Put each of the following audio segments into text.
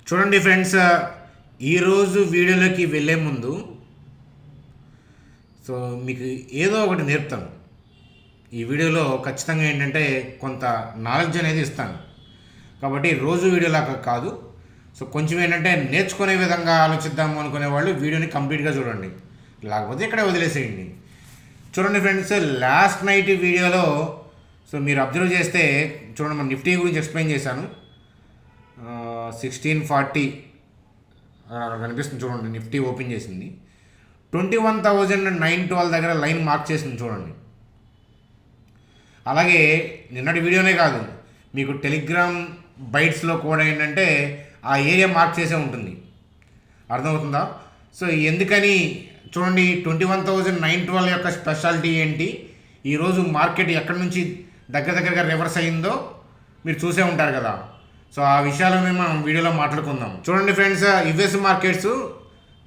చూడండి ఫ్రెండ్స్, ఈరోజు వీడియోలోకి వెళ్ళే ముందు మీకు ఏదో ఒకటి నేర్పుతాను. ఈ వీడియోలో ఖచ్చితంగా ఏంటంటే కొంత నాలెడ్జ్ అనేది ఇస్తాను. కాబట్టి రోజు వీడియోలాగా కాదు. కొంచెం ఏంటంటే నేర్చుకునే విధంగా ఆలోచిద్దాము అనుకునే వాళ్ళు వీడియోని కంప్లీట్గా చూడండి, లేకపోతే ఇక్కడే వదిలేసేయండి. చూడండి ఫ్రెండ్స్, లాస్ట్ నైట్ వీడియోలో మీరు అబ్జర్వ్ చేస్తే చూడండి, మన నిఫ్టీ గురించి ఎక్స్ప్లెయిన్ చేశాను. 1640 అక్కడ కనిపిస్తుంది చూడండి. నిఫ్టీ ఓపెన్ చేసింది 21,912 దగ్గర లైన్ మార్క్ చేసింది చూడండి. అలాగే నిన్నటి వీడియోనే కాదు, మీకు టెలిగ్రామ్ బైట్స్లో కూడా ఏంటంటే ఆ ఏరియా మార్క్ చేసే ఉంటుంది. అర్థమవుతుందా? ఎందుకని చూడండి, 21,912 యొక్క స్పెషాలిటీ ఏంటి, ఈరోజు మార్కెట్ ఎక్కడి నుంచి దగ్గరగా రివర్స్ అయిందో మీరు చూసే ఉంటారు కదా. ఆ విషయాలను మనం వీడియోలో మాట్లాడుకుందాం. చూడండి friends, US markets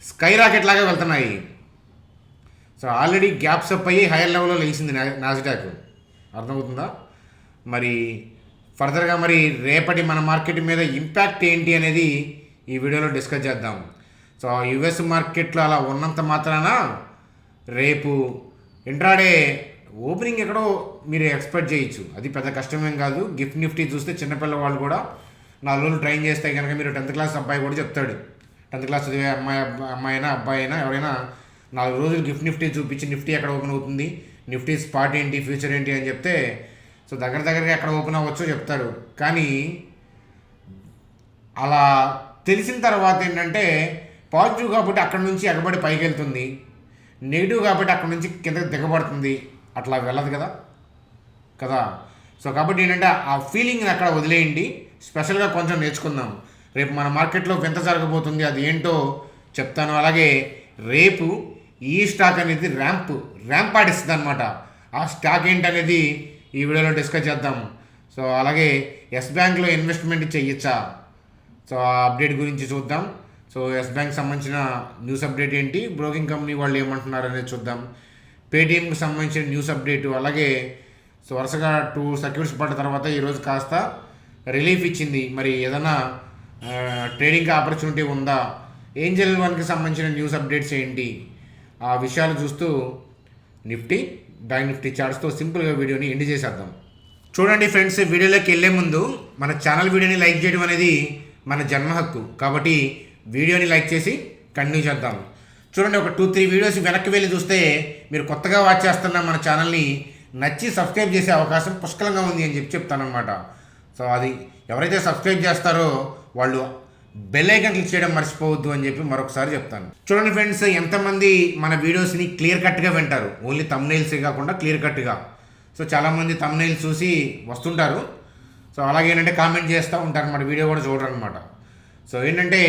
sky rocket లాగా వెళ్తున్నాయి. ఆల్రెడీ గ్యాప్స్ అప్ అయ్యి హైయర్ లెవెల్లో లేచింది నాస్డాక్. అర్థమవుతుందా? మరి ఫర్దర్గా మరి రేపటి మన మార్కెట్ మీద ఇంపాక్ట్ ఏంటి అనేది ఈ వీడియోలో డిస్కస్ చేద్దాం. యుఎస్ మార్కెట్లో అలా ఉన్నంత మాత్రాన రేపు ఇంట్రాడే ఓపెనింగ్ ఎక్కడో మీరు ఎక్స్పెక్ట్ చేయొచ్చు. అది పెద్ద కష్టమేం కాదు. గిఫ్ట్ నిఫ్టీ చూస్తే చిన్నపిల్ల వాళ్ళు కూడా 4 రోజులు ట్రైన్ చేస్తే కనుక మీరు 10th క్లాస్ అబ్బాయి కూడా చెప్తాడు. 10th క్లాస్ చదివే అమ్మాయి అయినా అబ్బాయి అయినా ఎవరైనా 4 రోజులు గిఫ్ట్ నిఫ్టీ చూపించి నిఫ్టీ ఎక్కడ ఓపెన్ అవుతుంది, నిఫ్టీ స్పాట్ ఏంటి, ఫ్యూచర్ ఏంటి అని చెప్తే దగ్గరగా ఎక్కడ ఓపెన్ అవ్వచ్చో చెప్తాడు. కానీ అలా తెలిసిన తర్వాత ఏంటంటే పాజిటివ్ కాబట్టి అక్కడ నుంచి ఎగబడి పైకి వెళ్తుంది, నెగిటివ్ కాబట్టి అక్కడ నుంచి కిందకి దిగబడుతుంది. అట్లా వెళ్ళదు కదా. కాబట్టి ఏంటంటే ఆ ఫీలింగ్ని అక్కడ వదిలేయండి. స్పెషల్గా కొంచెం నేర్చుకుందాం. రేపు మన మార్కెట్లో వింత జరగబోతుంది, అది ఏంటో చెప్తాను. అలాగే రేపు ఈ స్టాక్ అనేది ర్యాంప్ ఆడిస్తుంది అనమాట. ఆ స్టాక్ ఏంటనేది ఈ వీడియోలో డిస్కస్ చేద్దాం. అలాగే ఎస్ బ్యాంక్లో ఇన్వెస్ట్మెంట్ చేయొచ్చా, ఆ అప్డేట్ గురించి చూద్దాం. ఎస్ బ్యాంక్ సంబంధించిన న్యూస్ అప్డేట్ ఏంటి, బ్రోకింగ్ కంపెనీ వాళ్ళు ఏమంటున్నారు అనేది చూద్దాం. పేటీఎంకి సంబంధించిన న్యూస్ అప్డేటు, అలాగే వరుసగా 2 సర్క్యూట్స్ పడ్డ తర్వాత ఈరోజు కాస్త రిలీఫ్ ఇచ్చింది. మరి ఏదైనా ట్రేడింగ్ ఆపర్చునిటీ ఉందా, ఏంజల్ వన్కి సంబంధించిన న్యూస్ అప్డేట్స్ ఏంటి, ఆ విషయాలు చూస్తూ బ్యాంక్ నిఫ్టీ చార్ట్స్తో సింపుల్గా వీడియోని ఎండ్ చేసేద్దాం. చూడండి ఫ్రెండ్స్, వీడియోలోకి వెళ్ళే ముందు మన ఛానల్ వీడియోని లైక్ చేయడం అనేది మన జన్మ హక్కు. కాబట్టి వీడియోని లైక్ చేసి కంటిన్యూ చేద్దాం. చూడండి, ఒక 2-3 వీడియోస్ వెనక్కి వెళ్ళి చూస్తే మీరు కొత్తగా వాచ్ చేస్తున్న మన ఛానల్ని నచ్చి సబ్స్క్రైబ్ చేసే అవకాశం పుష్కలంగా ఉంది అని చెప్తానమాట. అది ఎవరైతే సబ్స్క్రైబ్ చేస్తారో వాళ్ళు బెల్ ఐకాన్ క్లిక్ చేయడం మర్చిపోవద్దు అని చెప్పి మరొకసారి చెప్తాను. చూడండి ఫ్రెండ్స్, ఎంతమంది మన వీడియోస్ని క్లియర్ కట్గా వింటారు, ఓన్లీ థంబ్నెయిల్సే కాకుండా క్లియర్ కట్గా. చాలామంది థంబ్నెయిల్స్ చూసి వస్తుంటారు. అలాగే ఏంటంటే కామెంట్ చేస్తూ ఉంటారు అన్నమాట, వీడియో కూడా చూడరు అనమాట. ఏంటంటే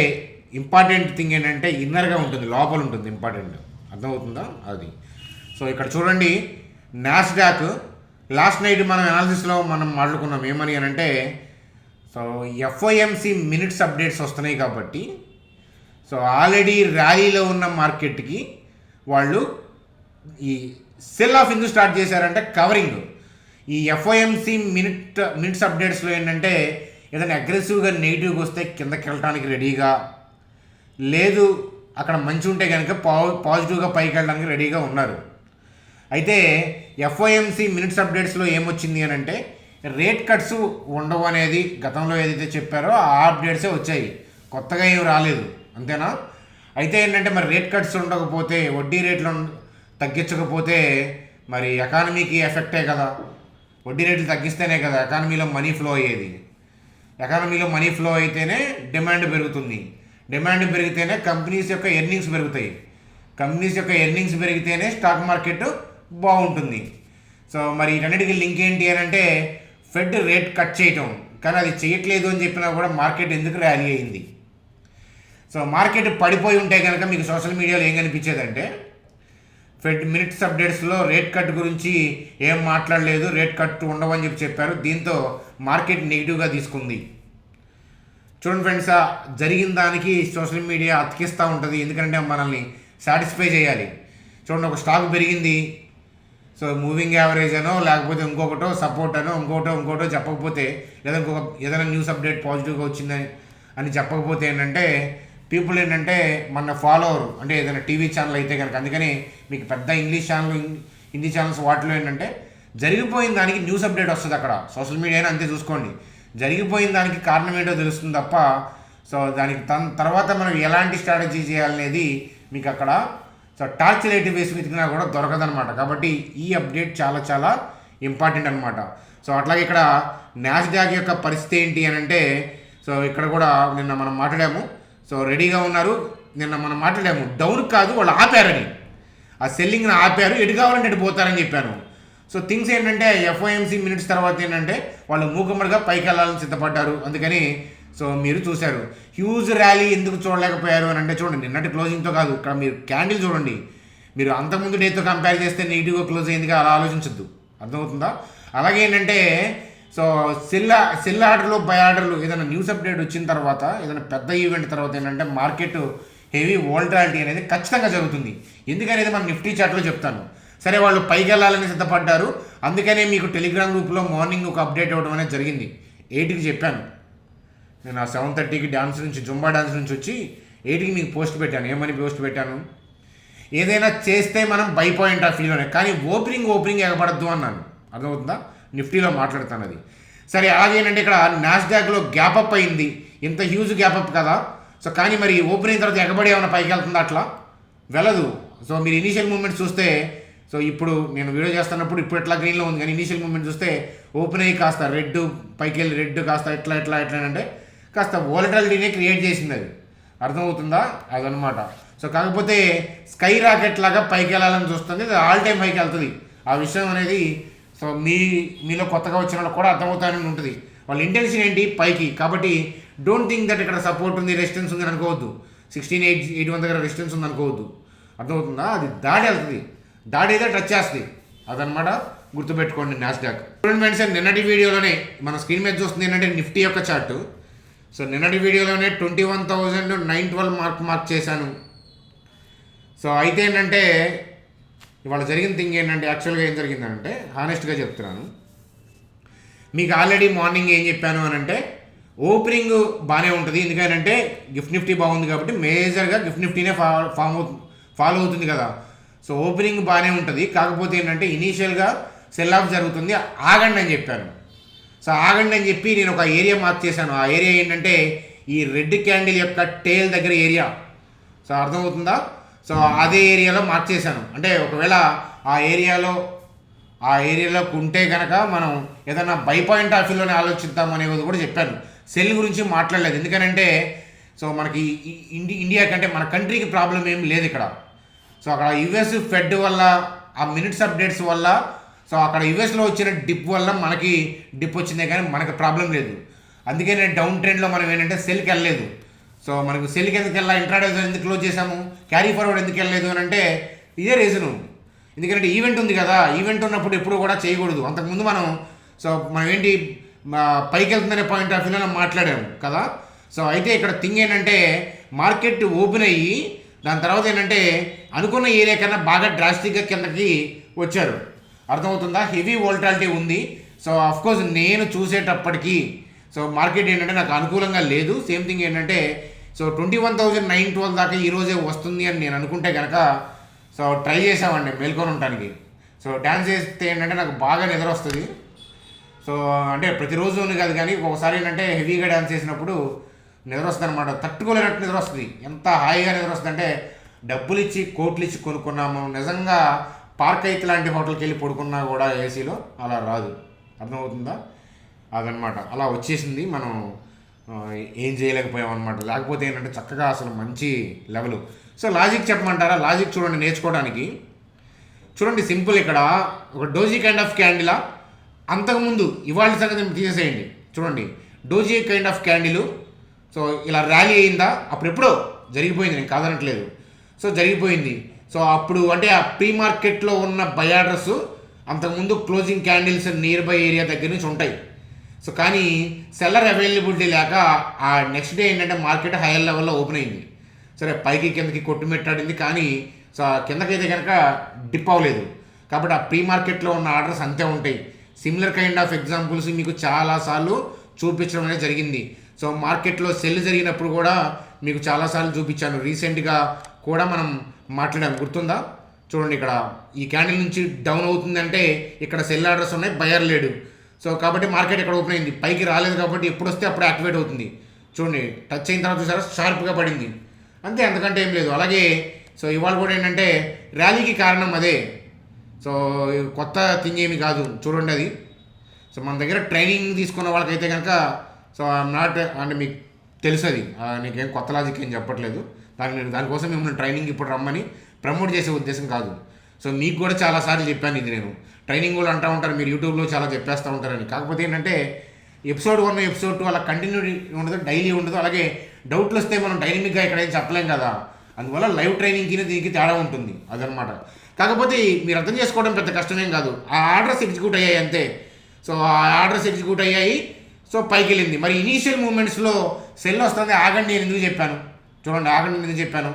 ఇంపార్టెంట్ థింగ్ ఏంటంటే ఇన్నర్గా ఉంటుంది, లోపల ఉంటుంది ఇంపార్టెంట్. అర్థమవుతుందా? అది ఇక్కడ చూడండి, నాస్డాక్ లాస్ట్ నైట్ మనం అనాలిసిస్లో మనం మాట్లాడుకున్నాం ఏమని అని అంటే ఎఫ్ఓఎంసి మినిట్స్ అప్డేట్స్ వస్తున్నాయి కాబట్టి ఆల్రెడీ ర్యాలీలో ఉన్న మార్కెట్కి వాళ్ళు ఈ సెల్ ఆఫ్ ఎందుకు స్టార్ట్ చేశారంటే కవరింగ్. ఈ ఎఫ్ఓఎంసి మినిట్స్ అప్డేట్స్లో ఏంటంటే ఏదైనా అగ్రెసివ్గా నెగిటివ్గా వస్తే కిందకి వెళ్ళడానికి రెడీగా, లేదు అక్కడ మంచి ఉంటే కనుక పాజిటివ్గా పైకి వెళ్ళడానికి రెడీగా ఉన్నారు. అయితే ఎఫ్ఓఎంసి మినిట్స్ అప్డేట్స్లో ఏమొచ్చింది అని అంటే రేట్ కట్స్ ఉండవు అనేది గతంలో ఏదైతే చెప్పారో ఆ అప్డేట్సే వచ్చాయి, కొత్తగా ఏం రాలేదు. అంతేనా? అయితే ఏంటంటే మరి రేట్ కట్స్ ఉండకపోతే, వడ్డీ రేట్లు తగ్గించకపోతే మరి ఎకానమీకి ఎఫెక్టే కదా. వడ్డీ రేట్లు తగ్గిస్తేనే కదా ఎకానమీలో మనీ ఫ్లో అయ్యేది. ఎకానమీలో మనీ ఫ్లో అయితేనే డిమాండ్ పెరుగుతుంది. డిమాండ్ పెరిగితేనే కంపెనీస్ యొక్క ఎర్నింగ్స్ పెరుగుతాయి. కంపెనీస్ యొక్క ఎర్నింగ్స్ పెరిగితేనే స్టాక్ మార్కెట్ బాగుంటుంది. మరి వీటన్నిటికీ లింక్ ఏంటి అని అంటే ఫెడ్ రేట్ కట్ చేయటం. కానీ అది చేయట్లేదు అని చెప్పినా కూడా మార్కెట్ ఎందుకు ర్యాలీ అయింది? మార్కెట్ పడిపోయి ఉంటే కనుక మీకు సోషల్ మీడియాలో ఏం కనిపించేదంటే ఫెడ్ మినిట్స్ అప్డేట్స్లో రేట్ కట్ గురించి ఏం మాట్లాడలేదు, రేట్ కట్ ఉండవని చెప్పారు. దీంతో మార్కెట్ నెగిటివ్గా తీసుకుంది. చూడండి ఫ్రెండ్స్, జరిగిన దానికి సోషల్ మీడియా అతికిస్తూ ఉంటుంది, ఎందుకంటే మనల్ని సాటిస్ఫై చేయాలి. చూడండి, ఒక స్టాక్ పెరిగింది, మూవింగ్ యావరేజ్ అనో లేకపోతే ఇంకొకటో సపోర్ట్ అనో ఇంకోటో చెప్పకపోతే, లేదా ఏదైనా న్యూస్ అప్డేట్ పాజిటివ్గా వచ్చిందని అని చెప్పకపోతే ఏంటంటే పీపుల్ ఏంటంటే మన ఫాలోవర్ అంటే ఏదైనా టీవీ ఛానల్ అయితే కనుక, అందుకని మీకు పెద్ద ఇంగ్లీష్ ఛానల్ హిందీ ఛానల్స్ వాటిలో ఏంటంటే జరిగిపోయిన దానికి న్యూస్ అప్డేట్ వస్తుంది. అక్కడ సోషల్ మీడియాని అంతే చూసుకోండి, జరిగిపోయిన దానికి కారణం ఏంటో తెలుస్తుంది తప్ప సో దానికి తర్వాత మనం ఎలాంటి స్ట్రాటజీ చేయాలనేది మీకు అక్కడ సో టార్చ్ లైట్ వేసి వెతికినా కూడా దొరకదనమాట. కాబట్టి ఈ అప్డేట్ చాలా చాలా ఇంపార్టెంట్ అనమాట. సో అట్లాగే ఇక్కడ నాస్డాక్ యొక్క పరిస్థితి ఏంటి అని అంటే, సో ఇక్కడ కూడా నిన్న మనం మాట్లాడాము, సో రెడీగా ఉన్నారు. నిన్న మనం మాట్లాడాము డౌన్ కాదు వాళ్ళు ఆపారని, ఆ సెల్లింగ్ని ఆపారు, ఎటు కావాలంటే ఎటు పోతారని చెప్పాను. సో థింగ్స్ ఏంటంటే ఎఫ్ఓఎంసీ మినిట్స్ తర్వాత ఏంటంటే వాళ్ళు మూకమ్మడిగా పైకి వెళ్ళాలని సిద్ధపడ్డారు. అందుకని సో మీరు చూశారు హ్యూజ్ ర్యాలీ ఎందుకు చూడలేకపోయారు అని అంటే, చూడండి నిన్నటి క్లోజింగ్తో కాదు, ఇక్కడ మీరు క్యాండిల్ చూడండి, మీరు అంతకుముందు డేతో కంపేర్ చేస్తే నెగిటివ్గా క్లోజ్ అయిందిగా అలా ఆలోచించద్దు, అర్థమవుతుందా? అలాగే ఏంటంటే సో సెల్ ఆర్డర్లు బై ఆర్డర్లు ఏదైనా న్యూస్ అప్డేట్ వచ్చిన తర్వాత ఏదైనా పెద్ద ఈవెంట్ తర్వాత ఏంటంటే మార్కెట్ హెవీ వోల్టాలిటీ అనేది ఖచ్చితంగా జరుగుతుంది. ఎందుకనేది మనం నిఫ్టీ చార్ట్లో చెప్తాను. సరే వాళ్ళు పైకి వెళ్ళాలని సిద్ధపడ్డారు, అందుకనే మీకు టెలిగ్రామ్ గ్రూప్లో మార్నింగ్ ఒక అప్డేట్ ఇవ్వడం అనేది జరిగింది. 8కి చెప్పాను నేను, ఆ 7:30కి డాన్స్ నుంచి జుంబా డాన్స్ నుంచి వచ్చి 8కి మీకు పోస్ట్ పెట్టాను. ఏమని పోస్ట్ పెట్టాను? ఏదైనా చేస్తే మనం బై పాయింట్ ఆఫ్ వ్యూలోనే, కానీ ఓపెనింగ్ ఎగబడద్దు అన్నాను. అర్థమవుతుందా? నిఫ్టీలో మాట్లాడుతాను అది. సరే అలాగేనంటే ఇక్కడ నాస్డాక్లో గ్యాప్ అప్ అయింది, ఇంత హ్యూజ్ గ్యాప్ అప్ కదా. సో కానీ మరి ఓపెన్ అయిన తర్వాత ఎగబడి ఏమైనా పైకి వెళ్తుందా? అట్లా వెళ్ళదు. సో మీరు ఇనీషియల్ మూమెంట్ చూస్తే, సో ఇప్పుడు నేను వీడియో చేస్తున్నప్పుడు ఇప్పుడు ఎట్లా గ్రీన్లో ఉంది, కానీ ఇనీషియల్ మూమెంట్ చూస్తే ఓపెన్ అయ్యి కాస్త రెడ్ పైకి వెళ్ళి రెడ్ కాస్త ఎట్లా అంటే కాస్త వోలటాలిటీనే క్రియేట్ చేసింది అది. అర్థమవుతుందా? అదనమాట. సో కాకపోతే స్కై రాకెట్ లాగా పైకి వెళ్ళాలని చూస్తుంది, అది ఆల్ టైమ్ పైకి వెళ్తుంది. ఆ విషయం అనేది సో మీలో కొత్తగా వచ్చిన వాళ్ళు కూడా అర్థమవుతానని ఉంటుంది. వాళ్ళ ఇంటెన్షన్ ఏంటి? పైకి. కాబట్టి డోంట్ థింక్ దట్ ఇక్కడ సపోర్ట్ ఉంది, రెసిస్టెన్స్ ఉంది అనుకోవద్దు. 16,881 దగ్గర రెసిస్టెన్స్ ఉంది అనుకోవద్దు. అర్థమవుతుందా? అది దాడి వెళ్తుంది, దాడి అయితే టచ్ చేస్తుంది. అదనమాట, గుర్తుపెట్టుకోండి నాస్డాక్. చూడండి ఫ్రెండ్స్, నిన్నటి వీడియోలోనే మన స్క్రీన్ మీద చూస్తుంది ఏంటంటే నిఫ్టీ యొక్క చార్టు. సో నిన్నటి వీడియోలోనే 21,912 మార్క్ చేశాను. సో అయితే ఏంటంటే ఇవాళ జరిగిన థింగ్ ఏంటంటే, యాక్చువల్గా ఏం జరిగిందంటే హానెస్ట్గా చెప్తున్నాను మీకు, ఆల్రెడీ మార్నింగ్ ఏం చెప్పాను అని అంటే ఓపెనింగ్ బాగానే ఉంటుంది, ఎందుకంటే గిఫ్ట్ నిఫ్టీ బాగుంది కాబట్టి మేజర్గా గిఫ్ట్ నిఫ్టీనే ఫాలో అవుతుంది కదా. సో ఓపెనింగ్ బాగానే ఉంటుంది, కాకపోతే ఏంటంటే ఇనీషియల్గా సెల్ ఆఫ్ జరుగుతుంది, ఆగండి అని చెప్పాను. సో ఆగండి అని చెప్పి నేను ఒక ఏరియా మార్క్ చేశాను. ఆ ఏరియా ఏంటంటే ఈ రెడ్ క్యాండిల్ యొక్క టేల్ దగ్గర ఏరియా. సో అర్థమవుతుందా? సో అదే ఏరియాలో మార్క్ చేశాను. అంటే ఒకవేళ ఆ ఏరియాలోకి ఉంటే కనుక మనం ఏదైనా బై పాయింట్ ఆఫ్ వ్యూలోనే ఆలోచిద్దాం అనేది కూడా చెప్పాను. సెల్ గురించి మాట్లాడలేదు, ఎందుకనంటే సో మనకి ఇండియా కంటే మన కంట్రీకి ప్రాబ్లం ఏం లేదు ఇక్కడ. సో అక్కడ యుఎస్ ఫెడ్ వల్ల, ఆ మినిట్స్ అప్డేట్స్ వల్ల, సో అక్కడ యుఎస్లో వచ్చిన డిప్ వల్ల మనకి డిప్ వచ్చిందే కానీ మనకు ప్రాబ్లం లేదు. అందుకే నేను డౌన్ ట్రెండ్లో మనం ఏంటంటే సెల్కి వెళ్ళలేదు. సో మనకు సెల్కి ఎందుకు వెళ్ళా, ఇంట్రాడే ఎందుకు క్లోజ్ చేసాము, క్యారీ ఫార్వర్డ్ ఎందుకు వెళ్ళలేదు అని అంటే ఇదే రీజను. ఎందుకంటే ఈవెంట్ ఉంది కదా, ఈవెంట్ ఉన్నప్పుడు ఎప్పుడు కూడా చేయకూడదు. అంతకుముందు మనం ఏంటి పైకి వెళ్తుందనే పాయింట్ ఆఫ్ వ్యూలో మాట్లాడాము కదా. సో అయితే ఇక్కడ థింగ్ ఏంటంటే మార్కెట్ ఓపెన్ అయ్యి దాని తర్వాత ఏంటంటే అనుకున్న ఏరియా కన్నా బాగా డ్రాస్టిక్గా కిందకి వచ్చారు. అర్థమవుతుందా? హెవీ వోల్టాలిటీ ఉంది. సో అఫ్కోర్స్ నేను చూసేటప్పటికీ సో మార్కెట్ ఏంటంటే నాకు అనుకూలంగా లేదు. సేమ్ థింగ్ ఏంటంటే సో 21,912 దాకా ఈరోజే వస్తుంది అని నేను అనుకుంటే కనుక సో ట్రై చేసామండి మేల్కొని ఉండటానికి. సో డ్యాన్స్ చేస్తే ఏంటంటే నాకు బాగా నిద్ర వస్తుంది. సో అంటే ప్రతిరోజు కాదు, కానీ ఒకసారి ఏంటంటే హెవీగా డ్యాన్స్ చేసినప్పుడు నిద్ర వస్తుంది అనమాట, తట్టుకోలేనట్టు నిద్ర వస్తుంది. ఎంత హాయిగా నిద్ర వస్తుంది అంటే డబ్బులు ఇచ్చి కోట్లు ఇచ్చి కొనుక్కున్నాము, నిజంగా పార్క్ అయితే లాంటి హోటల్కి వెళ్ళి పడుకున్నా కూడా ఏసీలో అలా రాదు. అర్థమవుతుందా? అదనమాట, అలా వచ్చేసింది. మనం ఏం చేయలేకపోయాం అనమాట. లేకపోతే ఏంటంటే చక్కగా అసలు మంచి లెవెల్. సో లాజిక్ చెప్పమంటారా? లాజిక్ చూడండి నేర్చుకోవడానికి. చూడండి సింపుల్, ఇక్కడ ఒక డోజీ కైండ్ ఆఫ్ క్యాండిలా, అంతకుముందు ఇవాళ సంగతి తీసేసేయండి. చూడండి doji kind of candle. So ఇలా ర్యాలీ అయిందా? అప్పుడెప్పుడో జరిగిపోయింది, నేను కాదనట్లేదు. సో జరిగిపోయింది. సో అప్పుడు అంటే ఆ ప్రీ మార్కెట్లో ఉన్న బై ఆర్డర్స్ అంతకుముందు closing candles near by area దగ్గర నుంచి ఉంటాయి. సో కానీ సెల్లర్ అవైలబిలిటీ లేక ఆ నెక్స్ట్ డే ఏంటంటే మార్కెట్ హైయర్ లెవెల్లో ఓపెన్ అయింది. సరే పైకి కిందకి కొట్టుమెట్టాడింది, కానీ సో కిందకైతే కనుక డిప్ అవ్వలేదు. కాబట్టి ఆ ప్రీ మార్కెట్లో ఉన్న ఆర్డర్స్ అంతే ఉంటాయి. సిమిలర్ కైండ్ ఆఫ్ ఎగ్జాంపుల్స్ మీకు చాలాసార్లు చూపించడం అనేది జరిగింది. సో మార్కెట్లో సెల్ జరిగినప్పుడు కూడా మీకు చాలాసార్లు చూపించాను. రీసెంట్గా కూడా మనం మాట్లాడాము, గుర్తుందా? చూడండి, ఇక్కడ ఈ క్యాండిల్ నుంచి డౌన్ అవుతుందంటే ఇక్కడ సెల్ ఆర్డర్స్ ఉన్నాయి, బయర్ లేడు. సో కాబట్టి మార్కెట్ ఇక్కడ ఓపెన్ అయింది, పైకి రాలేదు కాబట్టి ఎప్పుడు వస్తే అప్పుడు యాక్టివేట్ అవుతుంది. చూడండి, టచ్ అయిన తర్వాత చూసారా షార్ప్గా పడింది, అంతే, అంతకంటే ఏం లేదు. అలాగే సో ఇవాళ కూడా ఏంటంటే ర్యాలీకి కారణం అదే. సో కొత్త థింగ్ ఏమి కాదు, చూడండి అది. సో మన దగ్గర ట్రైనింగ్ తీసుకున్న వాళ్ళకైతే కనుక సో ఐఎమ్ నాట్ అంటే మీకు తెలుసు అది, నీకేం కొత్త లాజిక్ ఏం చెప్పట్లేదు. దానికోసం మిమ్మల్ని ట్రైనింగ్ ఇప్పుడు రమ్మని ప్రమోట్ చేసే ఉద్దేశం కాదు. సో మీకు కూడా చాలాసార్లు చెప్పాను ఇది, నేను ట్రైనింగ్ కూడా అంటూ ఉంటారు, మీరు యూట్యూబ్లో చాలా చెప్పేస్తూ ఉంటారని. కాకపోతే ఏంటంటే ఎపిసోడ్ 1 ఎపిసోడ్ 2 అలా కంటిన్యూటీ ఉండదు, డైలీ ఉండదు. అలాగే డౌట్లు వస్తే మనం డైనమిక్గా ఇక్కడ ఏం చెప్పలేం కదా, అందువల్ల లైవ్ ట్రైనింగ్కి దీనికి తేడా ఉంటుంది, అదనమాట. కాకపోతే మీరు అర్థం చేసుకోవడం పెద్ద కష్టమేం కాదు. ఆ ఆర్డర్స్ ఎగ్జిక్యూట్ అయ్యాయి అంతే. సో ఆ ఆర్డర్స్ ఎగ్జిక్యూట్ అయ్యాయి, సో పైకి వెళ్ళింది. మరి ఇనీషియల్ మూమెంట్స్లో సెల్ వస్తుంది, ఆగండి నేను ఎందుకు చెప్పాను, చూడండి, ఆగండి నేను ఎందుకు చెప్పాను.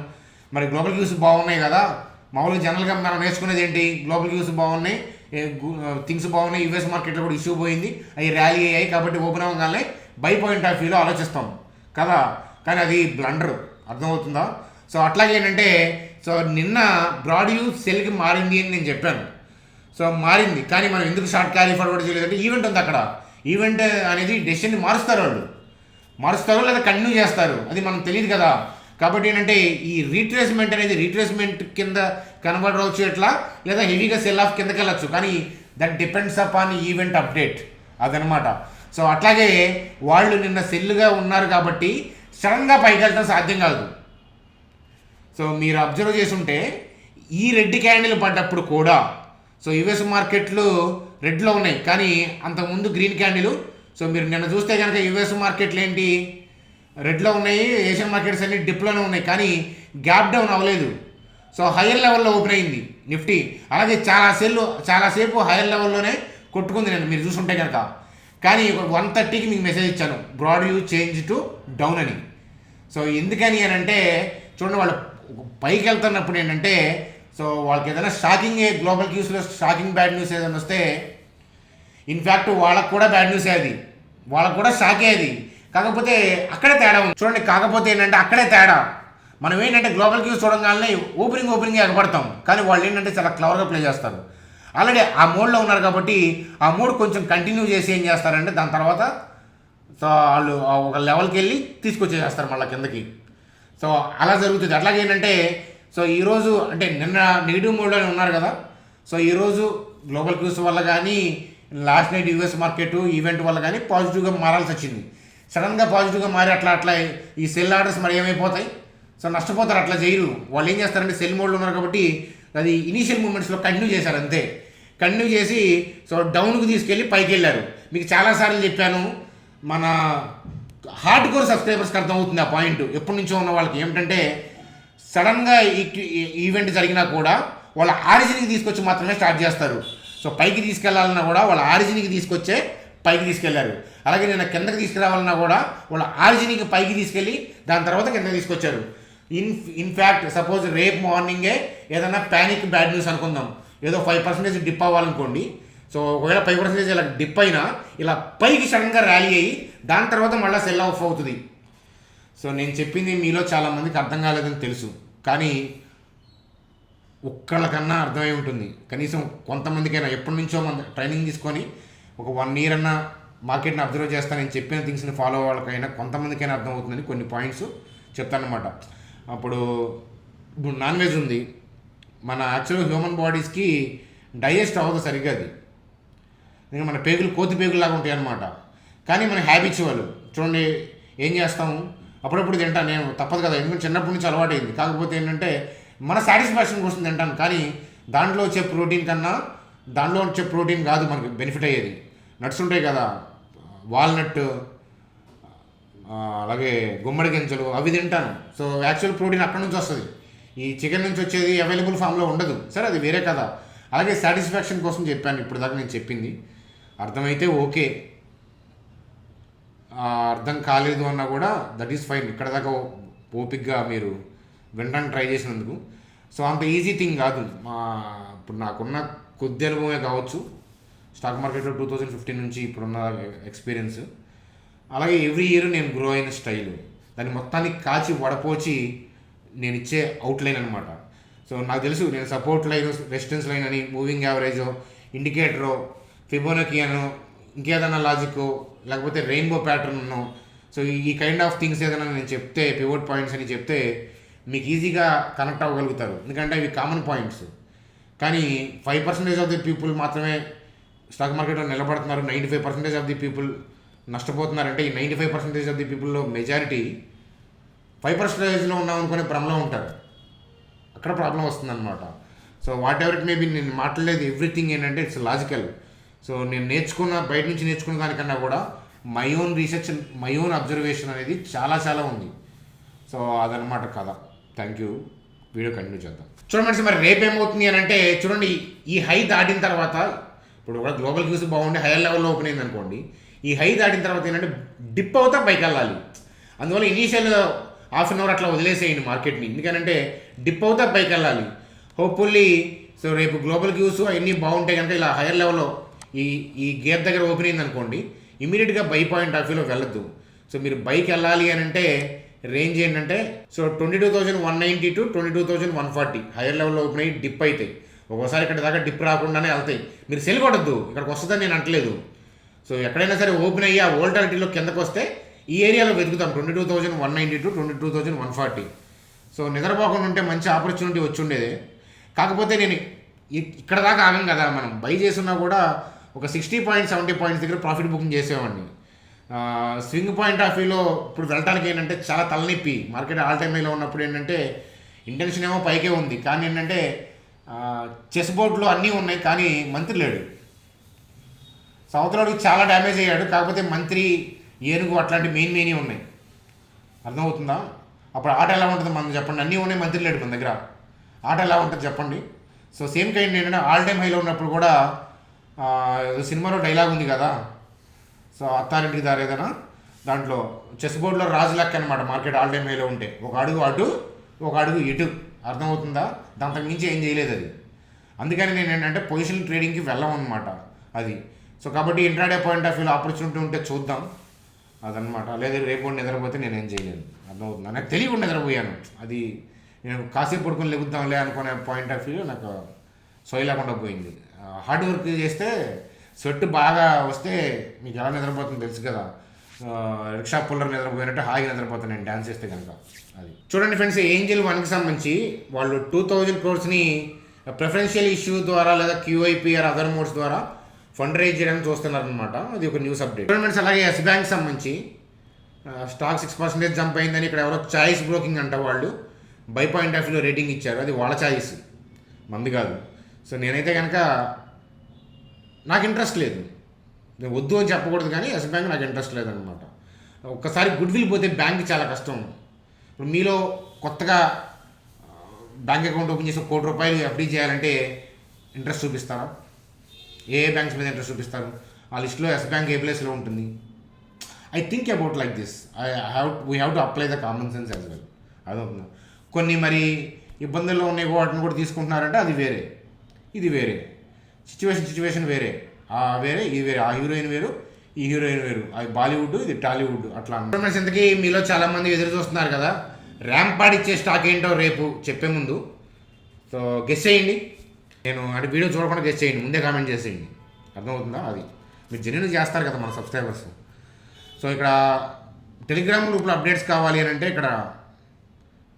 మరి గ్లోబల్ వ్యూస్ బాగున్నాయి కదా, మామూలుగా జనరల్గా మనం నేర్చుకునేది ఏంటి, గ్లోబల్ వ్యూస్ బాగున్నాయి, థింగ్స్ బాగున్నాయి, యూఎస్ మార్కెట్లో కూడా ఇష్యూ పోయింది, అవి ర్యాలీ అయ్యాయి కాబట్టి ఓపెన్ అవ్వగానే బై పాయింట్ ఆఫ్ వ్యూలో ఆలోచిస్తాం కదా. కానీ అది బ్లండర్, అర్థమవుతుందా? సో అట్లాగే ఏంటంటే సో నిన్న బ్రాడ్ వ్యూ సెల్కి మారింది అని నేను చెప్పాను. సో మారింది, కానీ మనం ఎందుకు షార్ట్ క్యారీ ఫార్వర్డ్ చేయలేదంటే ఈవెంట్ ఉంది అక్కడ. ఈవెంట్ అనేది డెసిషన్ని మారుస్తారు లేదా కంటిన్యూ చేస్తారు, అది మనకు తెలియదు కదా. కాబట్టి ఏంటంటే ఈ రీట్రేస్మెంట్ అనేది రీట్రేస్మెంట్ కింద కన్వర్ట్ అవచ్చు ఎట్లా, లేదా హెవీగా సెల్ ఆఫ్ కిందకి వెళ్ళచ్చు, కానీ that depends upon event update, అదనమాట. సో అట్లాగే వాళ్ళు నిన్న సెల్లుగా ఉన్నారు కాబట్టి సడన్గా పైకి వెళ్ళడం సాధ్యం కాదు. సో మీరు అబ్జర్వ్ చేసుంటే ఈ రెడ్ క్యాండిల్ పడ్డప్పుడు కూడా సో యుఎస్ మార్కెట్లు రెడ్లో ఉన్నాయి, కానీ అంతకుముందు గ్రీన్ క్యాండిల్. సో మీరు నిన్న చూస్తే కనుక యుఎస్ మార్కెట్లు ఏంటి రెడ్లో ఉన్నాయి, ఏషియన్ మార్కెట్స్ అన్ని డిప్లోనే ఉన్నాయి, కానీ గ్యాప్ డౌన్ అవ్వలేదు. సో హైయర్ లెవెల్లో ఓపెన్ అయింది నిఫ్టీ. అలాగే చాలాసేపు హైయర్ లెవెల్లోనే కొట్టుకుంది నేను, మీరు చూసుంటే కనుక. కానీ 1:30కి మీకు మెసేజ్ ఇచ్చాను, broad view change to down అని. సో ఎందుకని అని అంటే చూడండి, వాళ్ళు పైకి వెళ్తున్నప్పుడు ఏంటంటే సో వాళ్ళకి ఏదైనా షాకింగ్ గ్లోబల్ క్యూస్లో షాకింగ్ బ్యాడ్ న్యూస్ ఏదైనా వస్తే, ఇన్ఫ్యాక్ట్ వాళ్ళకు కూడా బ్యాడ్ న్యూసే అది, వాళ్ళకు కూడా షాకే అది. కాకపోతే అక్కడే తేడా ఉంది చూడండి. కాకపోతే ఏంటంటే అక్కడే తేడా, మనం ఏంటంటే గ్లోబల్ క్యూస్ చూడగానే ఓపెనింగ్ ఎగబడతాం, కానీ వాళ్ళు ఏంటంటే చాలా క్లవర్గా ప్లే చేస్తారు. ఆల్రెడీ ఆ మోడ్లో ఉన్నారు కాబట్టి ఆ మోడ్ కొంచెం కంటిన్యూ చేసి ఏం చేస్తారంటే దాని తర్వాత సో వాళ్ళు ఒక లెవెల్కి వెళ్ళి తీసుకొచ్చేస్తారు మళ్ళీ కిందకి. సో అలా జరుగుతుంది. అట్లాగే ఏంటంటే సో ఈరోజు అంటే నిన్న నెగిటివ్ మోడ్లోనే ఉన్నారు కదా. సో ఈరోజు గ్లోబల్ క్యూస్ వల్ల కానీ last night US market event వల్ల కానీ పాజిటివ్గా మారాల్సి వచ్చింది. సడన్గా పాజిటివ్గా మారి అట్లా ఈ సెల్ ఆర్డర్స్ మరి ఏమైపోతాయి, సో నష్టపోతారు. అట్లా చేయరు, వాళ్ళు ఏం చేస్తారంటే సెల్ మోడ్లో ఉన్నారు కాబట్టి అది ఇనీషియల్ మూమెంట్స్లో కంటిన్యూ చేశారు అంతే. కంటిన్యూ చేసి సో డౌన్కి తీసుకెళ్ళి పైకి వెళ్ళారు. మీకు చాలాసార్లు చెప్పాను, మన హార్డ్ కోర్ సబ్స్క్రైబర్స్కి అర్థమవుతుంది ఆ పాయింట్. ఎప్పటి నుంచో ఉన్న వాళ్ళకి ఏమిటంటే సడన్గా ఈవెంట్ జరిగినా కూడా వాళ్ళ ఆరిజిన్కి తీసుకొచ్చి మాత్రమే స్టార్ట్ చేస్తారు. సో పైకి తీసుకెళ్లాలన్నా కూడా వాళ్ళ ఆరిజిన్కి తీసుకొచ్చే పైకి తీసుకెళ్లారు. అలాగే నేను కిందకి తీసుకురావాలన్నా కూడా వాళ్ళ ఆరిజిన్కి పైకి తీసుకెళ్ళి దాని తర్వాత కిందకి తీసుకొచ్చారు. ఇన్ఫ్యాక్ట్ సపోజ్ రేపు మార్నింగే ఏదైనా ప్యానిక్ బ్యాడ్ న్యూస్ అనుకుందాం, ఏదో 5% డిప్ అవ్వాలనుకోండి. సో ఒకవేళ 5% ఇలా డిప్ అయినా ఇలా పైకి సడన్గా ర్యాలీ అయ్యి దాని తర్వాత మళ్ళీ సెల్ ఆఫ్ అవుతుంది. సో నేను చెప్పింది మీలో చాలామందికి అర్థం కాలేదని తెలుసు, కానీ ఒక్కళ్ళకన్నా అర్థమై ఉంటుంది. కనీసం కొంతమందికైనా ఎప్పటి నుంచో మన ట్రైనింగ్ తీసుకొని ఒక 1 year అన్నా మార్కెట్ని అబ్జర్వ్ చేస్తానని చెప్పిన థింగ్స్ని ఫాలో వాళ్ళకైనా కొంతమందికైనా అర్థమవుతుందని కొన్ని పాయింట్స్ చెప్తానమాట. అప్పుడు నాన్ వెజ్ ఉంది, మన యాక్చువల్గా హ్యూమన్ బాడీస్కి డైజెస్ట్ అవ్వదు సరిగ్గా అది. ఇంకా మన పేగులు కోతి పేగుల్లాగా ఉంటాయి అన్నమాట. కానీ మన హ్యాబిచువల్ చూడండి, ఏం చేస్తాము అప్పుడప్పుడు తింటాను నేను, తప్పదు కదా, ఎందుకంటే చిన్నప్పటి నుంచి అలవాటైంది. కాకపోతే ఏంటంటే మన సాటిస్ఫాక్షన్ కోసం తింటాను, కానీ దాంట్లో వచ్చే ప్రోటీన్ కాదు మనకి బెనిఫిట్ అయ్యేది. నట్స్ ఉంటాయి కదా, వాల్నట్, అలాగే గుమ్మడి గింజలు, అవి తింటాను. సో యాక్చువల్ ప్రోటీన్ అక్కడ నుంచి వస్తుంది, ఈ చికెన్ నుంచి వచ్చేది అవైలబుల్ ఫామ్లో ఉండదు. సరే, అది వేరే కదా. అలాగే సాటిస్ఫాక్షన్ కోసం చెప్పాను ఇప్పుడు దాకా నేను చెప్పింది. అర్థమైతే ఓకే, అర్థం కాలేదు అన్నా కూడా దట్ ఈస్ ఫైన్. ఇక్కడ దాకా ఓపిక్గా మీరు వినడానికి ట్రై చేసినందుకు. సో అంత ఈజీ థింగ్ కాదు. ఇప్పుడు నాకున్న కొద్ది అనుభవమే కావచ్చు, స్టాక్ మార్కెట్లో 2015 నుంచి ఇప్పుడున్న ఎక్స్పీరియన్స్. అలాగే ఎవ్రీ ఇయర్ నేను గ్రో అయిన స్టైలు, దాన్ని మొత్తాన్ని కాచి వడపోచి నేను ఇచ్చే అవుట్లైన్ అనమాట. సో నాకు తెలుసు నేను సపోర్ట్ లైన్, రెసిస్టెన్స్ లైన్ అని, మూవింగ్ యావరేజో, ఇండికేటరో, ఫిబోనకీ అనో, ఇంకేదైనా లాజిక్కో, లేకపోతే రెయిన్బో ప్యాటర్న్, సో ఈ కైండ్ ఆఫ్ థింగ్స్ ఏదైనా నేను చెప్తే, పివోట్ పాయింట్స్ అని చెప్తే మీకు ఈజీగా కనెక్ట్ అవ్వగలుగుతారు, ఎందుకంటే అవి కామన్ పాయింట్స్. కానీ 5% ఆఫ్ ది పీపుల్ మాత్రమే స్టాక్ మార్కెట్లో నిలబడుతున్నారు, 95% ఆఫ్ ది పీపుల్ నష్టపోతున్నారంటే ఈ 95% ఆఫ్ ది పీపుల్లో మెజారిటీ 5%లో ఉన్నాం అనుకునే భ్రమలో ఉంటారు. అక్కడ ప్రాబ్లం వస్తుందన్నమాట. So what ever it maybe, నేను మాట్లాడలేదు ఎవ్రీథింగ్ ఏంటంటే ఇట్స్ లాజికల్. సో నేను బయట నుంచి నేర్చుకున్న దానికన్నా కూడా my own research, my own observation అనేది చాలా చాలా ఉంది. సో అదనమాట కథ. Thank you. వీడియో కంటిన్యూ చేద్దాం. చూడండి మరి రేపు ఏమవుతుంది అని అంటే, చూడండి ఈ హై దాటిన తర్వాత, ఇప్పుడు కూడా గ్లోబల్ క్యూస్ బాగుండి హైయర్ లెవెల్లో ఓపెన్ అయింది అనుకోండి, ఈ హై దాటిన తర్వాత ఏంటంటే డిప్ అవుతా పైకి వెళ్ళాలి. అందువల్ల ఇనీషియల్ హాఫ్ అన్ అవర్ అట్లా వదిలేసేయండి మార్కెట్ని, ఎందుకంటే డిప్ అవుతా పైకి వెళ్ళాలి. హోప్ఫుల్లీ సో రేపు గ్లోబల్ క్యూస్ అవన్నీ బాగుంటాయి కనుక ఇలా హైయర్ లెవెల్లో ఈ గేర్ దగ్గర ఓపెన్ అయింది అనుకోండి, ఇమీడియట్గా బై పాయింట్ ఆఫ్ వ్యూలో వెళ్ళొద్దు. సో మీరు బైక్ వెళ్ళాలి అని అంటే రేంజ్ ఏంటంటే, సో 22,190 to 22,140 హైయర్ లెవెల్లో ఓపెన్ అయ్యి డిప్ అవుతాయి. ఒక్కోసారి ఇక్కడ దాకా డిప్ రాకుండానే వెళ్తాయి. మీరు సెల్ కొట్టద్దు, ఇక్కడికి వస్తుందని నేను అంటలేదు. సో ఎక్కడైనా సరే ఓపెన్ అయ్యి ఆ వోల్టాలిటీలో కిందకు వస్తే ఈ ఏరియాలో వెతుకుతాం 22,190 to 22,140. సో నిద్రపోకుండా ఉంటే మంచి ఆపర్చునిటీ వచ్చి ఉండేది. కాకపోతే నేను ఇక్కడ దాకా ఆగం కదా, మనం బై చేస్తున్నా కూడా ఒక 60 పాయింట్స్ 70 పాయింట్స్ దగ్గర ప్రాఫిట్ బుకింగ్ చేసేవాడిని. స్వింగ్ పాయింట్ ఆఫ్ వ్యూలో ఇప్పుడు వెళ్ళటానికి ఏంటంటే చాలా తలనొప్పి. మార్కెట్ ఆల్ టైమ్ హైలో ఉన్నప్పుడు ఏంటంటే ఇంటెన్షన్ ఏమో పైకే ఉంది, కానీ ఏంటంటే చెస్ బోర్డులో అన్నీ ఉన్నాయి, కానీ మంత్రి లేడు. సంవత్సరానికి చాలా డ్యామేజ్ అయ్యాడు, కాకపోతే మంత్రి, ఏనుగు అట్లాంటి మెయిన్ ఉన్నాయి. అర్థమవుతుందా? అప్పుడు ఆట ఎలా ఉంటుంది మనం చెప్పండి, అన్నీ ఉన్నాయి, మంత్రి లేడు మన దగ్గర, ఆట ఎలా ఉంటుంది చెప్పండి. సో సేమ్ కైండ్ ఏంటంటే ఆల్ టైమ్ హైలో ఉన్నప్పుడు కూడా సినిమాలో డైలాగ్ ఉంది కదా, సో అత్తారింటికి దారేదనా, దాంట్లో చెస్ బోర్డులో రాజు లెక్క అనమాట. మార్కెట్ ఆల్ టైమ్ హైలో ఉంటే ఒక అడుగు అటు ఒక అడుగు ఇటు, అర్థమవుతుందా? దాంతకు మించి ఏం చేయలేదు అది. అందుకని నేను ఏంటంటే పొజిషన్ ట్రేడింగ్కి వెళ్ళమన్నమాట అది. సో కాబట్టి ఇంట్రాడే పాయింట్ ఆఫ్ వ్యూలో ఆపర్చునిటీ ఉంటే చూద్దాం అదనమాట. లేదా రేపు నిద్రపోతే నేనేం చేయలేను, అర్థమవుతుందా? నాకు తెలియకుండా నిద్రపోయాను, అది నేను కాసేపు పడుకొని లెగుద్దాంలే అనుకునే పాయింట్ ఆఫ్ వ్యూ నాకు సోయి లేకుండా పోయింది. హార్డ్ వర్క్ చేస్తే స్వెట్ బాగా వస్తే మీకు ఎలా నిద్రపోతుందో తెలుసు కదా, రిక్షా పుల్లర్ నిద్రపోయినట్టు హాయిగా నిద్రపోతాను నేను డ్యాన్స్ చేస్తే కనుక. అది చూడండి ఫ్రెండ్స్, ఏంజల్ 1కి సంబంధించి వాళ్ళు 2,000 crores ప్రిఫరెన్షియల్ ఇష్యూ ద్వారా లేదా క్యూఐపిఆర్ అదర్ మోడ్స్ ద్వారా ఫండ్ రైజ్ చేయడానికి చూస్తున్నారనమాట. అది ఒక న్యూస్ అప్డేట్. చూడండి ఫ్రెండ్స్, అలాగే ఎస్ బ్యాంక్ సంబంధించి స్టాక్ 6% జంప్ అయిందని ఇక్కడ ఎవరో చాయిస్ బ్రోకింగ్ అంట వాళ్ళు బై పాయింట్ ఆఫ్ వ్యూలో రేటింగ్ ఇచ్చారు. అది వాళ్ళ చాయిస్, మంది కాదు. సో నేనైతే కనుక నాకు ఇంట్రెస్ట్ లేదు, నేను వద్దు అని చెప్పకూడదు, కానీ ఎస్ బ్యాంక్ నాకు ఇంట్రెస్ట్ లేదనమాట. ఒక్కసారి గుడ్ విల్ పోతే బ్యాంక్ చాలా కష్టం. ఇప్పుడు మీలో కొత్తగా బ్యాంక్ అకౌంట్ ఓపెన్ చేసి ₹1,00,00,000 ఎఫ్డీ చేయాలంటే ఇంట్రెస్ట్ చూపిస్తారా? ఏ బ్యాంక్స్ మీద ఇంట్రెస్ట్ చూపిస్తారు? ఆ లిస్ట్లో ఎస్ బ్యాంక్ ఏ ప్లేస్లో ఉంటుంది? I think about like this. We have to apply the common sense as well. అదవుతుంది. కొన్ని మరి ఇబ్బందుల్లో ఉన్నాయి వాటిని కూడా తీసుకుంటున్నారంటే అది వేరే, ఇది వేరే, సిచ్యువేషన్ వేరే, వేరే ఇది వేరే, ఆ హీరోయిన్ వేరు ఈ హీరోయిన్ వేరు, అది బాలీవుడ్ ఇది టాలీవుడ్ అట్లా. ఫ్రెండ్స్, ఇంతకీ మీలో చాలామంది ఎదురు చూస్తున్నారు కదా ర్యాంపాడ్ ఇచ్చే స్టాక్ ఏంటో రేపు చెప్పే ముందు. సో గెస్ చేయండి, నేను అంటే వీడియో చూడకుండా గెస్ చేయండి, ముందే కామెంట్ చేసేయండి, అర్థమవుతుందా? అది మీరు జెన్యూన్ చేస్తారు కదా మన సబ్స్క్రైబర్స్. సో ఇక్కడ టెలిగ్రామ్ గ్రూప్లో అప్డేట్స్ కావాలి అని అంటే ఇక్కడ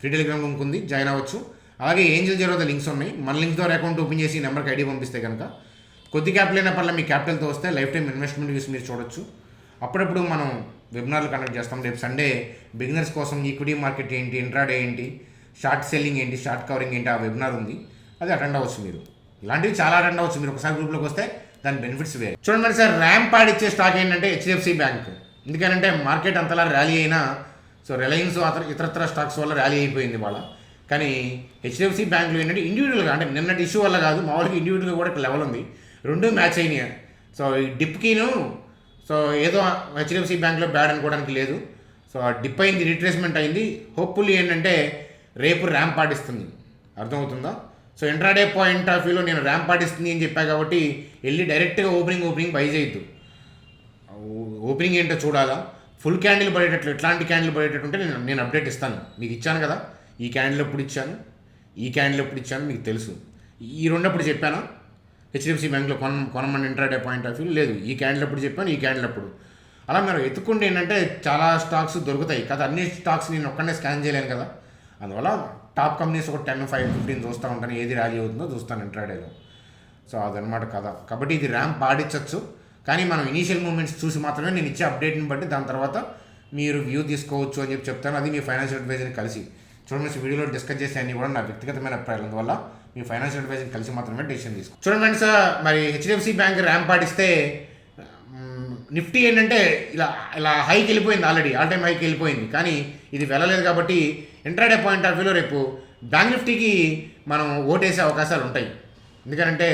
ఫ్రీ టెలిగ్రామ్ లింక్ ఉంది, జాయిన్ అవ్వచ్చు. అలాగే ఏంజల్ జీరో లింక్స్ ఉన్నాయి, మన లింక్స్ ద్వారా అకౌంట్ ఓపెన్ చేసి నెంబర్కి ఐడి పంపిస్తే కనుక కొద్ది క్యాపిటల్ అయిన పర్లేదు మీ క్యాపిటల్తో వస్తే లైఫ్ టైం ఇన్వెస్ట్మెంట్ వ్యూస్ మీరు చూడొచ్చు. అప్పుడప్పుడు మనం వెబినార్లు కండక్ట్ చేస్తాం. రేపు సండే బిగినర్స్ కోసం ఈక్విటీ మార్కెట్ ఏంటి, ఇంట్రాడే ఏంటి, షార్ట్ సెల్లింగ్ ఏంటి, షార్ట్ కవరింగ్ ఏంటి, ఆ వెబినార్ ఉంది, అది అటెండ్ అవ్వచ్చు. మీరు ఇలాంటివి చాలా అటెండ్ అవ్వచ్చు. మీరు ఒకసారి గ్రూప్లోకి వస్తే దాని బెనిఫిట్స్ వేరే. చూడండి మరి సార్, ర్యాంపాడ్ ఇచ్చే స్టాక్ ఏంటంటే హెచ్డిఎఫ్సి బ్యాంక్. ఎందుకంటే మార్కెట్ అంతలా ర్యాలీ అయినా, సో రిలయన్స్ ఇతరత్ర స్టాక్స్ వల్ల ర్యాలీ అయిపోయింది వాళ్ళ. కానీ హెచ్డిఎఫ్సి బ్యాంకులో ఏంటంటే ఇండివిజువల్గా, అంటే నిన్నటి ఇష్యూ వల్ల కాదు, మామూలుగా ఇండివిజువల్గా కూడా ఇక్కడ లెవెల్ ఉంది, రెండు మ్యాచ్ అయినాయి. సో ఈ డిప్కిను, సో ఏదో హెచ్డిఎఫ్సి బ్యాంక్లో బ్యాడ్ అనుకోవడానికి లేదు. సో ఆ డిప్ అయింది, రిట్రేస్మెంట్ అయింది. హోప్ఫుల్లీ ఏంటంటే రేపు ర్యాంప్ పాటిస్తుంది, అర్థమవుతుందా? సో ఇంట్రాడే పాయింట్ ఆఫ్ వ్యూలో నేను ర్యాంప్ పాటిస్తుంది అని చెప్పా కాబట్టి వెళ్ళి డైరెక్ట్గా ఓపెనింగ్ బై చేయొద్దు. ఓపెనింగ్ ఏంటో చూడాలా, ఫుల్ క్యాండిల్ పడేటట్లు ఎట్లాంటి క్యాండిల్ పడేటట్టు ఉంటే నేను అప్డేట్ ఇస్తాను. మీకు ఇచ్చాను కదా, ఈ క్యాండిల్ ఎప్పుడు ఇచ్చాను, ఈ క్యాండిల్ ఎప్పుడు ఇచ్చాను మీకు తెలుసు. ఈ రెండప్పుడు చెప్పాను హెచ్డిఎఫ్సి బ్యాంక్లో కొనమని ఇంట్రాడే పాయింట్ ఆఫ్ వ్యూ లేదు. ఈ క్యాండిల్ ఎప్పుడు చెప్పాను, ఈ క్యాండిల్ ఎప్పుడు. అలా మీరు ఎత్తుకుంటే ఏంటంటే చాలా స్టాక్స్ దొరుకుతాయి కదా. అన్ని స్టాక్స్ నేను ఒక్కనే స్కాన్ చేయలేను కదా. అందువల్ల టాప్ కంపెనీస్ ఒక 10, 5, 15 చూస్తూ ఉంటాను, ఏది ర్యాలీ అవుతుందో చూస్తాను ఇంట్రాడేలో. సో అదనమాట కదా. కాబట్టి ఇది ర్యాంప్ ఆడించవచ్చు, కానీ మనం ఇనీషియల్ మూమెంట్స్ చూసి మాత్రమే నేను ఇచ్చే అప్డేట్ని బట్టి దాని తర్వాత మీరు వ్యూ తీసుకోవచ్చు అని చెప్తాను. అది మీ ఫైనాన్షియల్ అడ్వైజర్ని కలిసి చూడండి. వీడియోలో డిస్కస్ చేసే అన్ని కూడా నా వ్యక్తిగతమైన అభిప్రాయాలు, అందువల్ల మీ ఫైనాన్షియల్ అడ్వైజర్ని కలిసి మాత్రమే డెసిషన్ తీసుకో. చూడండి ఫ్రెండ్స్, మరి హెచ్డిఎఫ్సి బ్యాంక్ ర్యాంప్ ఆడిస్తే నిఫ్టీ ఏంటంటే ఇలా హైకి వెళ్ళిపోయింది, ఆల్రెడీ ఆల్ టైమ్ హైకి వెళ్ళిపోయింది, కానీ ఇది వెళ్ళలేదు. కాబట్టి ఇంట్రాడే పాయింట్ ఆఫ్ వ్యూలో రేపు బ్యాంక్ నిఫ్టీకి మనం ఓటేసే అవకాశాలు ఉంటాయి. ఎందుకంటే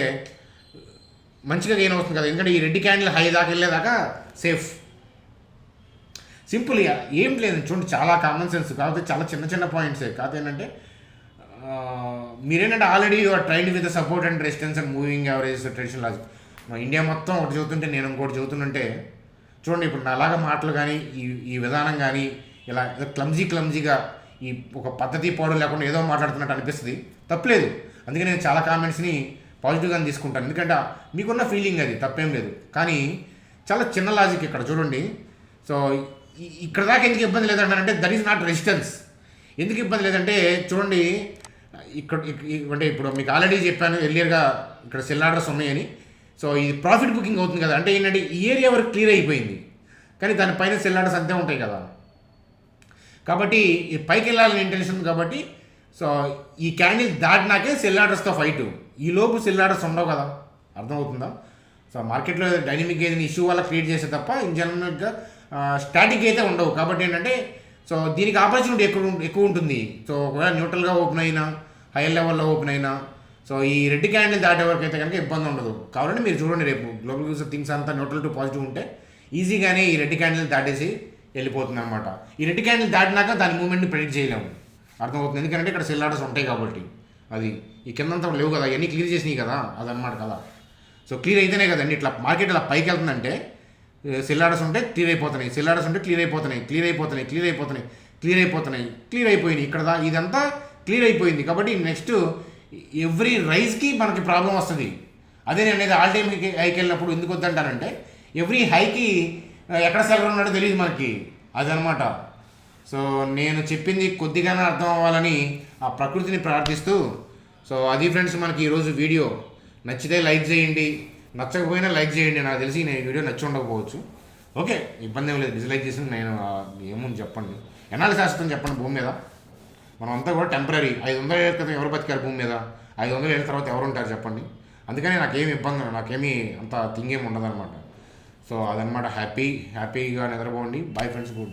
మంచిగా గెయిన్ అవుతుంది కదా. ఎందుకంటే ఈ రెడ్ క్యాండిల్ హై దాకా వెళ్ళేదాకా సేఫ్. సింపుల్గా ఏం లేదు చూడండి, చాలా కామన్ సెన్స్. కాకపోతే చాలా చిన్న చిన్న పాయింట్సే. కాకపోతే ఏంటంటే మీరేంటంటే already trained with support and resistance and moving average traditional logic. India మొత్తం ఒకటి చదువుతుంటే నేను ఇంకోటి చదువుతుంటే చూడండి, ఇప్పుడు నాలాగా మాటలు కానీ ఈ విధానం కానీ ఇలా క్లమ్జీగా ఈ ఒక పద్ధతి పోవడం లేకుండా ఏదో మాట్లాడుతున్నట్టు అనిపిస్తుంది. తప్పలేదు. అందుకే నేను చాలా కామెంట్స్ని పాజిటివ్గానే తీసుకుంటాను, ఎందుకంటే మీకున్న ఫీలింగ్ అది తప్పేం లేదు. కానీ చాలా చిన్న లాజిక్ ఇక్కడ చూడండి. సో ఇక్కడ దాకా ఎందుకు ఇబ్బంది లేదంటే దట్ ఈస్ నాట్ రెసిస్టెన్స్. ఎందుకు ఇబ్బంది లేదంటే చూడండి, ఇక్కడ అంటే ఇప్పుడు మీకు ఆల్రెడీ చెప్పాను ఎర్లియర్గా ఇక్కడ సెల్ ఆర్డర్స్ ఉన్నాయని. సో ఇది ప్రాఫిట్ బుకింగ్ అవుతుంది కదా, అంటే ఏంటంటే ఈ ఏరియా వరకు క్లియర్ అయిపోయింది, కానీ దానిపైన సెల్ ఆర్డర్స్ అంతే ఉంటాయి కదా. కాబట్టి ఈ పైకి వెళ్ళాలని ఇంటెన్షన్ కాబట్టి సో ఈ క్యాండిల్ దాటినాకే సెల్ ఆర్డర్స్తో ఫైట్. ఈ లోపు సెల్ ఆర్డర్స్ ఉండవు కదా, అర్థమవుతుందా. సో మార్కెట్లో డైనమిక్ ఏదైనా ఇష్యూ వల్ల క్రియేట్ చేసే తప్ప ఇన్ జనరల్గా స్టాటిక్ అయితే ఉండవు. కాబట్టి ఏంటంటే సో దీనికి ఆపర్చునిటీ ఎక్కువ ఉంటుంది. సో ఒకవేళ న్యూట్రల్గా ఓపెన్ అయినా హైయర్ లెవెల్లో ఓపెన్ అయినా సో ఈ రెడ్ క్యాండిల్ దాటే వరకు అయితే కనుక ఇబ్బంది ఉండదు. కాబట్టి మీరు చూడండి, రేపు గ్లోబల్ యూస్ థింగ్స్ అంతా న్యూట్రల్ టు పాజిటివ్ ఉంటే ఈజీగానే ఈ రెడ్ క్యాండిల్ దాటేసి వెళ్ళిపోతుంది అనమాట. ఈ రెడ్ క్యాండిల్ దాటినాక దాని మూమెంట్ని ప్రెడిక్ట్ చేయలేము, అర్థమవుతుంది. ఎందుకంటే ఇక్కడ సెల్ ఆర్డర్స్ ఉంటాయి కాబట్టి. అది ఈ కిందంతా లేవు కదా, ఇవన్నీ క్లియర్ చేసినాయి కదా, అదనమాట కదా. సో క్లియర్ అయితేనే కదండి ఇట్లా మార్కెట్ ఇలా పైకి వెళ్తుందంటే సెల్ ఆర్డర్స్ ఉంటే క్లియర్ అయిపోతున్నాయి, సెల్ ఆర్డర్స్ ఉంటే క్లియర్ అయిపోతున్నాయి, క్లియర్ అయిపోయినాయి. ఇక్కడ ఇదంతా క్లియర్ అయిపోయింది. కాబట్టి నెక్స్ట్ ఎవ్రీ రైజ్కి మనకి ప్రాబ్లం వస్తుంది. అదే నేను అనేది ఆల్ టైమ్ హైకి వెళ్ళినప్పుడు ఎందుకు వద్దంటానంటే ఎవ్రీ హైకి ఎక్కడ సెలవు ఉన్నాడో తెలియదు మనకి, అదనమాట. సో నేను చెప్పింది కొద్దిగానే అర్థం అవ్వాలని ఆ ప్రకృతిని ప్రార్థిస్తూ, సో అది ఫ్రెండ్స్ మనకి ఈరోజు వీడియో. నచ్చితే లైక్ చేయండి, నచ్చకపోయినా లైక్ చేయండి. నాకు తెలిసి నేను ఈ వీడియో నచ్చి ఉండకపోవచ్చు. ఓకే, ఇబ్బంది ఏం లేదు, డిస్లైక్ చేసి నేను ఏముంది చెప్పండి. ఎన్నాళ్ళు శాశ్వతం చెప్పండి భూమి మీద. మనం అంతా కూడా టెంపరీ. 500 ఏళ్ళ క్రితం ఎవరు బతికారు భూమి మీద, 500 ఏళ్ళ తర్వాత ఎవరు ఉంటారు చెప్పండి. అందుకని నాకేమి ఇబ్బంది, నాకేమీ అంత థింగ్ ఏమి ఉండదు అనమాట. సో అదనమాట. హ్యాపీగా నిద్రపోండి. Bye friends, good day.